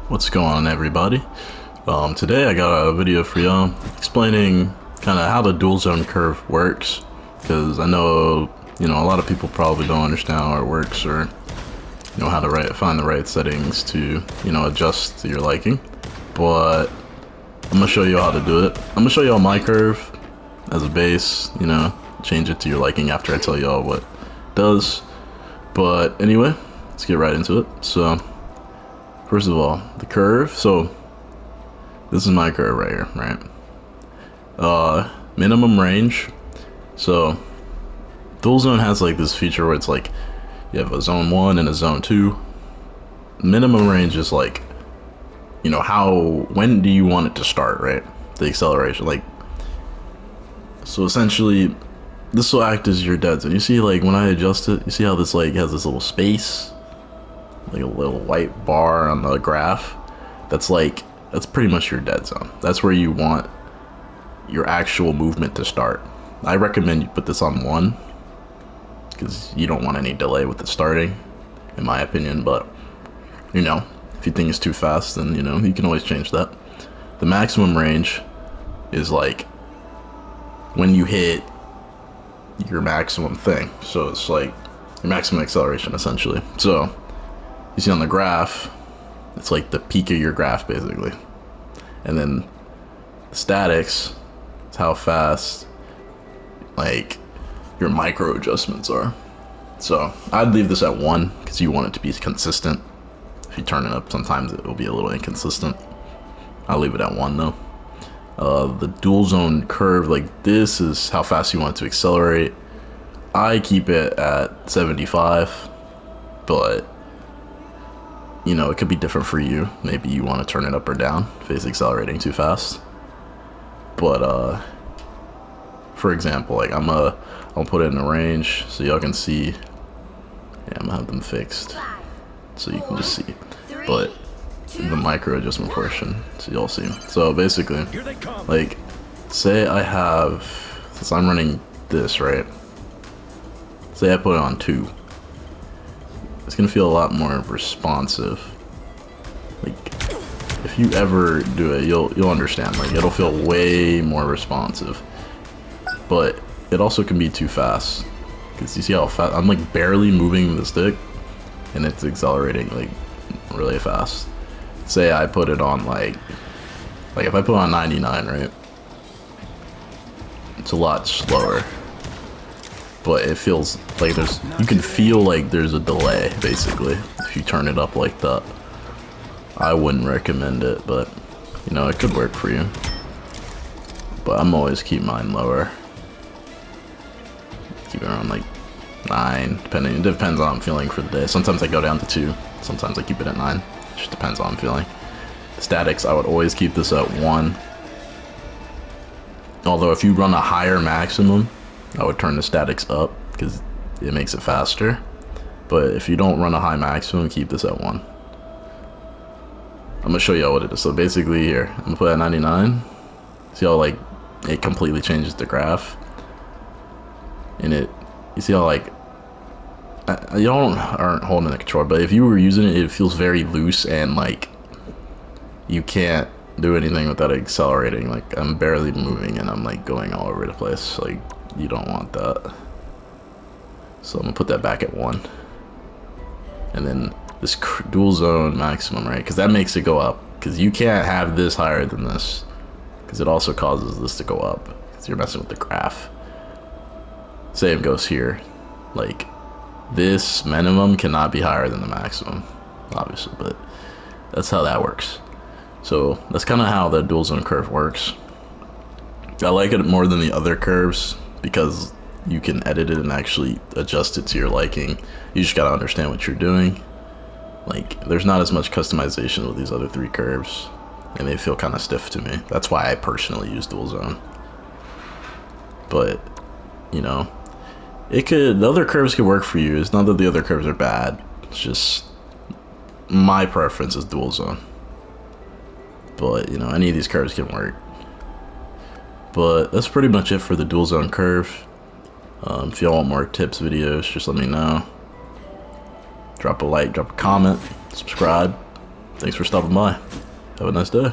What's going on, everybody? Today I got a video for y'all explaining kind of how the dual zone curve works, because I know a lot of people probably don't understand how it works, or how to find the right settings to adjust to your liking. But I'm gonna show you how to do it. I'm gonna show y'all my curve as a base, change it to your liking after I tell y'all what it does. But anyway, let's get right into it. So first of all, the curve. So this is my curve right here, right? Minimum range. So dual zone has like this feature where it's like you have a zone 1 and a zone 2. Minimum range is like, when do you want it to start, right? The acceleration, like, so essentially this will act as your dead zone. You see, like, when I adjust it, you see how this like has this little space, like a little white bar on the graph. That's pretty much your dead zone. That's where you want your actual movement to start. I recommend you put this on 1 because you don't want any delay with it starting, in my opinion. But if you think it's too fast, then you can always change that. The maximum range is like when you hit your maximum thing. So it's like your maximum acceleration, essentially. So you see on the graph, it's like the peak of your graph, basically. And then the statics is how fast like your micro adjustments are. So I'd leave this at 1 because you want it to be consistent. If you turn it up, sometimes it will be a little inconsistent. I'll leave it at 1 though. The dual zone curve, like, this is how fast you want it to accelerate. I keep it at 75, but it could be different for you. Maybe you want to turn it up or down if it's accelerating too fast. But for example, like I'll put it in a range so y'all can see. Yeah, I'm gonna have them fixed so you can just see. But the micro adjustment portion, so y'all see. So basically, like, say I have, since I'm running this, right? Say I put it on 2. It's gonna feel a lot more responsive. Like, if you ever do it, you'll understand. Like, it'll feel way more responsive. But it also can be too fast, because you see how fast I'm, like, barely moving the stick, and it's accelerating like really fast. Say I put it on like if I put it on 99, right? It's a lot slower, but it feels like you can feel like there's a delay, basically, if you turn it up like that. I wouldn't recommend it, but it could work for you. But I'm always keep mine lower. Keep it around like 9, depending. It depends on how I'm feeling for the day. Sometimes I go down to 2. Sometimes I keep it at 9. It just depends on how I'm feeling. Statics, I would always keep this at 1. Although if you run a higher maximum, I would turn the statics up because it makes it faster. But if you don't run a high maximum, keep this at 1. I'm gonna show you what it is. So basically, here I'm gonna put it at 99. See how like it completely changes the graph, and you see how like y'all aren't holding the controller, but if you were using it, it feels very loose and like you can't do anything without accelerating. Like, I'm barely moving and I'm like going all over the place. Like, you don't want that. So I'm gonna put that back at 1. And then this dual zone maximum, right? Because that makes it go up. Because you can't have this higher than this, because it also causes this to go up, because you're messing with the graph. Same goes here. Like, this minimum cannot be higher than the maximum, obviously, but that's how that works. So that's kind of how the dual zone curve works. I like it more than the other curves because you can edit it and actually adjust it to your liking. You just gotta understand what you're doing. Like, there's not as much customization with these other 3 curves, and they feel kind of stiff to me. That's why I personally use dual zone. But the other curves could work for you. It's not that the other curves are bad. It's just my preference is dual zone. But any of these curves can work. But that's pretty much it for the dual zone curve. If y'all want more tips videos, just let me know. Drop a like, drop a comment, subscribe. Thanks for stopping by. Have a nice day.